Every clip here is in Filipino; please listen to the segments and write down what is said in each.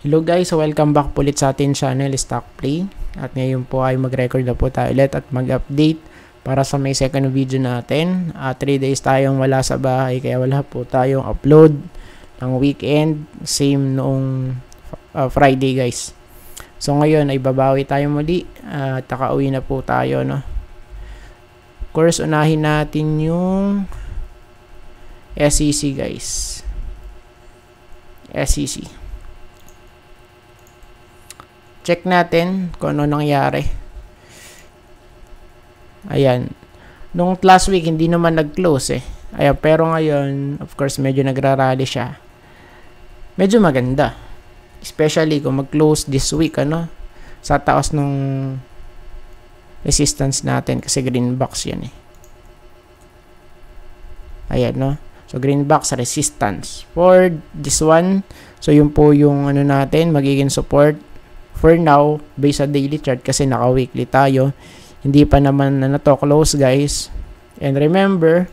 Hello guys, welcome back po ulit sa ating channel Stock Play. At ngayon po ay mag-record na po tayo ulit at mag-update para sa may second video natin. 3 days tayong wala sa bahay kaya wala po tayong upload ng weekend. Same noong Friday guys. So ngayon ay babawi tayo muli at nakauwi na po tayo, no? Of course, unahin natin yung SEC guys. SEC. Check natin kung ano nangyari. Ayan. Nung last week, hindi naman nag-close eh. Ayan, pero ngayon, of course, medyo nagra-rally siya. Medyo maganda. Especially kung mag-close this week, ano? Sa taas nung resistance natin kasi green box yan eh. Ayan, no? So, green box resistance. For this one, so yun po yung ano natin, magiging support. For now, based sa daily chart kasi naka-weekly tayo, hindi pa naman na to close guys. And remember,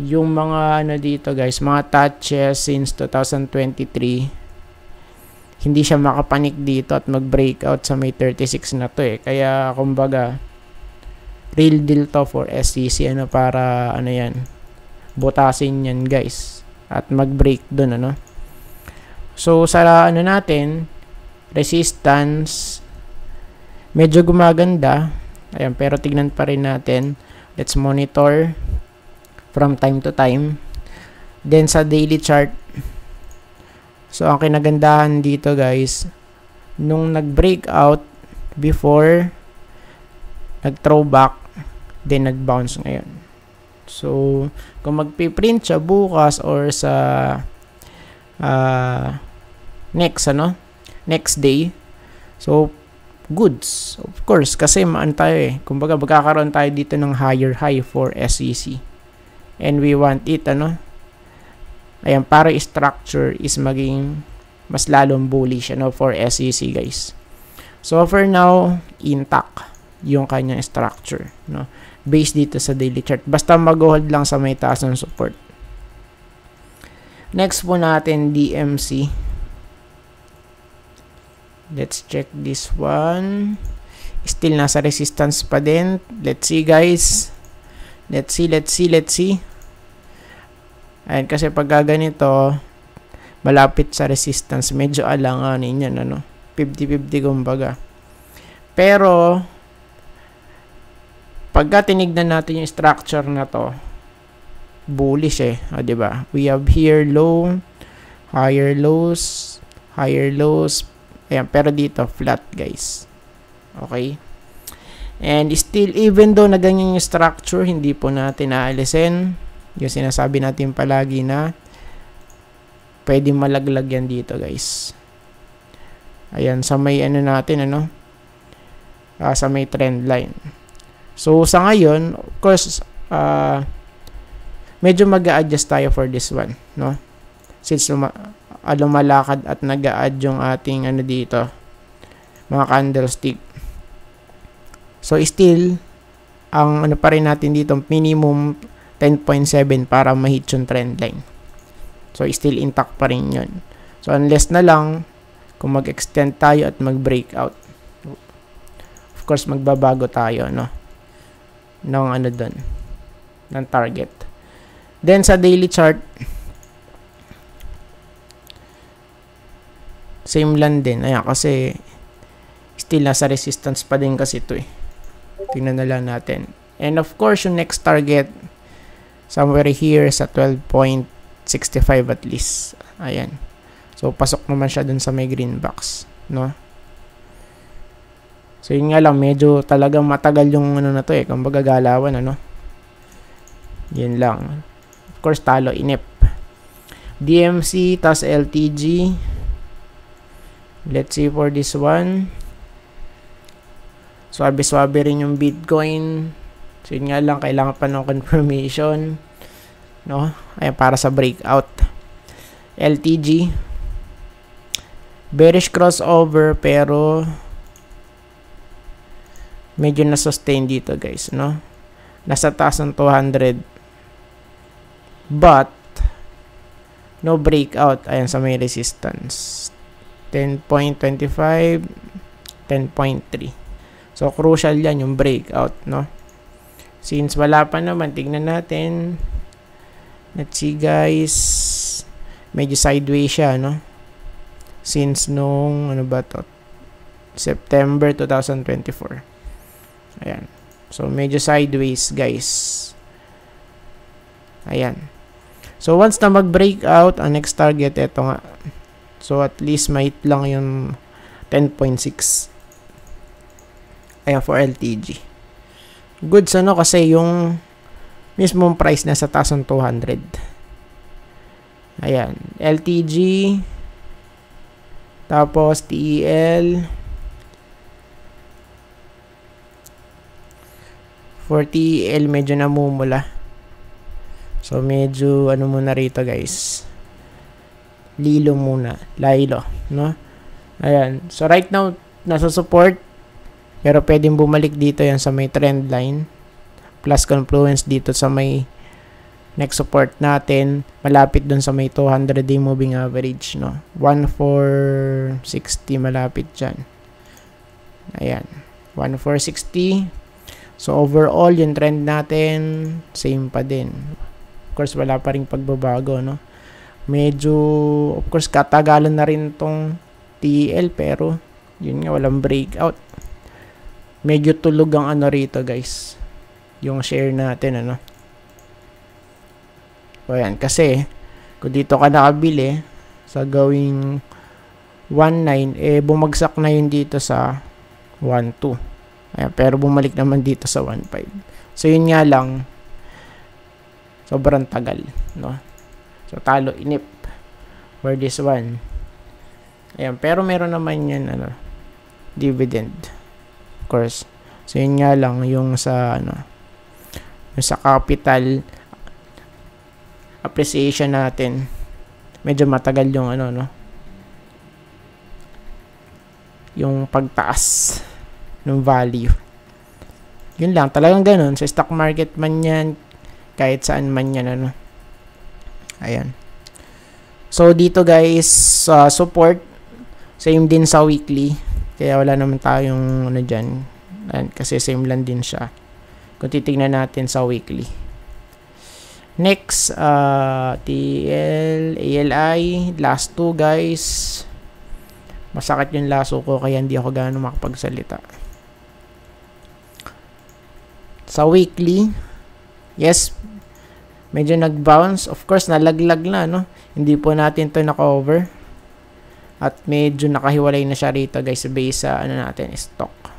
yung mga ano dito guys, mga touches since 2023, hindi siya makapanik dito at mag-breakout sa may 36 na to eh. Kaya kumbaga, real deal to for SEC, ano, para ano yan, butasin yan guys at mag-break dun, ano. So sa ano natin, resistance medyo gumaganda. Ayan, pero tignan pa rin natin. Let's monitor from time to time. Then sa daily chart, so ang kinagandahan dito guys, nung nag-breakout before, nag-throwback, then nag-bounce ngayon. So kung magpiprint siya bukas or sa next day, so goods, of course, kasi maan tayo eh. Kumbaga magkakaroon tayo dito ng higher high for SEC and we want it, ano, ayan, para structure is maging mas lalong bullish, ano, for SEC guys. So for now, intact yung kanyang structure, no, based dito sa daily chart, basta mag-hold lang sa may taas ng support. Next po natin, DMC. Let's check this one. Still nasa resistance pa din. Let's see guys. Let's see. Ayan, kasi pag ganito, malapit sa resistance, medyo alanganin yan, ano. 50-50 kumbaga. Pero, pagka tinignan natin yung structure na to, bullish eh. Diba? We have here low, higher lows, ayan, pero dito flat guys. Okay, and still, even though na ganyan yung structure, hindi po natin aalisin yung sinasabi natin palagi na pwede malaglag yan dito guys. Ayan, sa may ano natin, ano, sa may trend line. So sa ngayon, of course, medyo mag-a-adjust tayo for this one, no, since lumalakad at nag-a-add yung ating ano dito, mga candlestick. So still, ang ano pa rin natin dito, minimum 10.7 para ma-hit yung trend line. So still intact pa rin yun. So unless na lang kung mag-extend tayo at mag-breakout, of course magbabago tayo, no, ng ano dun, ng target. Then sa daily chart, same lang din. Ayan, kasi still nasa resistance pa din kasi ito eh. Tingnan na lang natin. And of course, yung next target, somewhere here sa 12.65 at least. Ayan. So, pasok naman siya dun sa may green box, no? So, yun nga lang, medyo talagang matagal yung ano na to eh. Kumbaga galawan, ano? Yun lang. Of course, talo, inip. DMC, tas LTG. Let's see for this one. Swabe-swabe rin yung Bitcoin. So yun nga lang, kailangan pa ng confirmation, no? Ayan, para sa breakout. LTG. Bearish crossover pero medyo na-sustain dito guys, no? Nasa taas ng 200. But no breakout. Ayan, sa may resistance. 10.25, 10.3. So, crucial yan yung breakout, no? Since wala pa naman, tignan natin. Let's see, guys. Medyo sideways siya, no? Since nung, ano ba to? September 2024. Ayan. So, medyo sideways, guys. Ayan. So, once na mag-breakout, ang next target, eto nga. So, at least may hit lang yung 10.6. Ayan, for LTG. Goods, ano, kasi yung mismong price nasa taas ng 200. Ayan. LTG. Tapos, TEL. For TEL, medyo namumula. So, medyo, ano muna rito, guys. Lilo muna. Lilo, no? Ayan. So, right now, nasa support. Pero, pwedeng bumalik dito yan sa may trend line. Plus, confluence dito sa may next support natin. Malapit dun sa may 200-day moving average, no? 1,460, malapit dyan. Ayan. 1,460. So, overall, yung trend natin, same pa din. Of course, wala pa rin pagbabago, no? Medyo, of course, katagalan na rin tong TL, pero, yun nga, walang breakout. Medyo tulog ang ano rito, guys. Yung share natin, ano? So, ayan, kasi, kung dito ka nakabili, sa gawing 1.9, bumagsak na yun dito sa 1.2. Ayan, pero bumalik naman dito sa 1.5. So, yun nga lang, sobrang tagal, no? So, talo inip for this one. Ayan, pero meron naman yan, ano, dividend. Of course. So, yun nga lang, yung sa, ano, yung sa capital appreciation natin, medyo matagal yung, ano, no? Yung pagtaas ng value. Yun lang, talagang ganun. Sa stock market man yan, kahit saan man yan, ano. Ayan. So, dito guys, support, same din sa weekly. Kaya wala naman tayong, ano dyan. Ayan, kasi same lang din siya. Kung titignan natin sa weekly. Next, TL, ALI, last two guys. Masakit yung laso ko, kaya hindi ako gaano makapagsalita. Sa weekly, yes, medyo nag-bounce. Of course, nalaglag na, no? Hindi po natin to naka-over. At medyo nakahiwalay na siya rito, guys, based sa, ano natin, stock.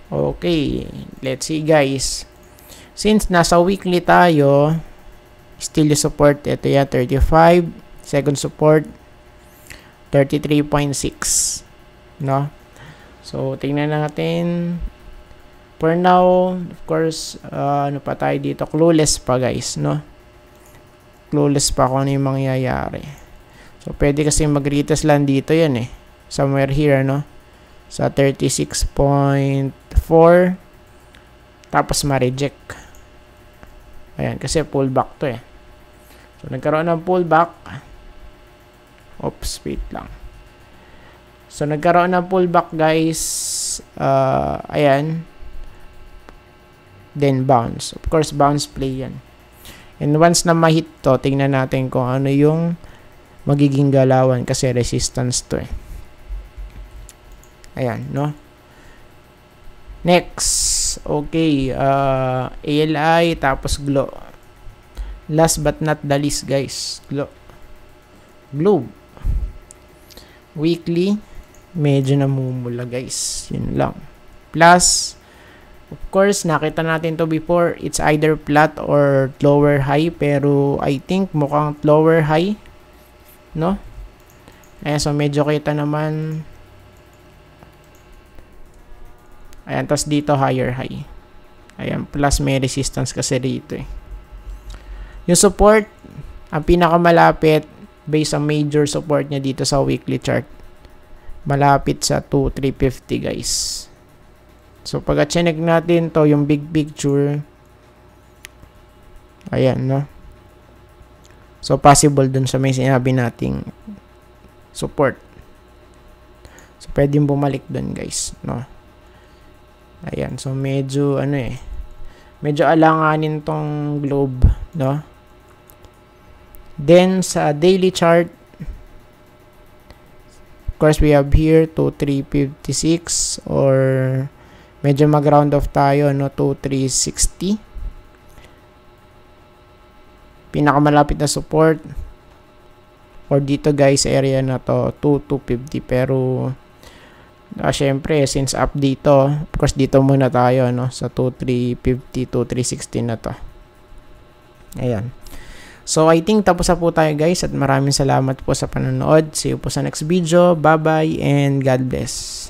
Okay, let's see, guys. Since nasa weekly tayo, still yung support, ito yan, 35. Second support, 33.6. No? So, tingnan natin. For now, of course, ano pa tayo dito? Clueless pa, guys, no? Clueless pa kung ano yung mangyayari. So, pwede kasi mag-retest lang dito yan, eh. Somewhere here, no? Sa 36.4. Tapos, ma-reject. Ayan, kasi pullback to, eh. So, nagkaroon ng pullback. Oops, wait lang. So, nagkaroon ng pullback, guys. Ayan. Then bounce. Of course, bounce play yan. And once na ma-hit to, tingnan natin kung ano yung magiging galawan kasi resistance to, eh. Ayan, no? Next. Okay. ALI, tapos GLO. Last but not the least, guys. Globe. Weekly, medyo namumula, guys. Yun lang. Plus, of course, nakita natin to before. It's either flat or lower high. Pero, I think, mukhang lower high. No? Ayan, so medyo kita naman. Ayan, tapos dito higher high. Ayan, plus may resistance kasi dito, eh. Yung support, ang pinakamalapit, based sa major support niya dito sa weekly chart, malapit sa 2,350, guys. So, pagka-check natin to, yung big picture, ayan, no? So, possible dun sa may sinabi nating support. So, pwedeng bumalik dun, guys, no? Ayan, so medyo, medyo alanganin tong globe, no? Then, sa daily chart, of course, we have here 2356 or medyo mag-round off tayo, no? 2360. Pinakamalapit na support or dito, guys, area na to, 2250. Pero, syempre, since up dito, of course, dito muna tayo, no? Sa 2350, 2360 na to. Ayan. So, I think tapos na po tayo, guys, at maraming salamat po sa panonood. See you po sa next video. Bye-bye and God bless.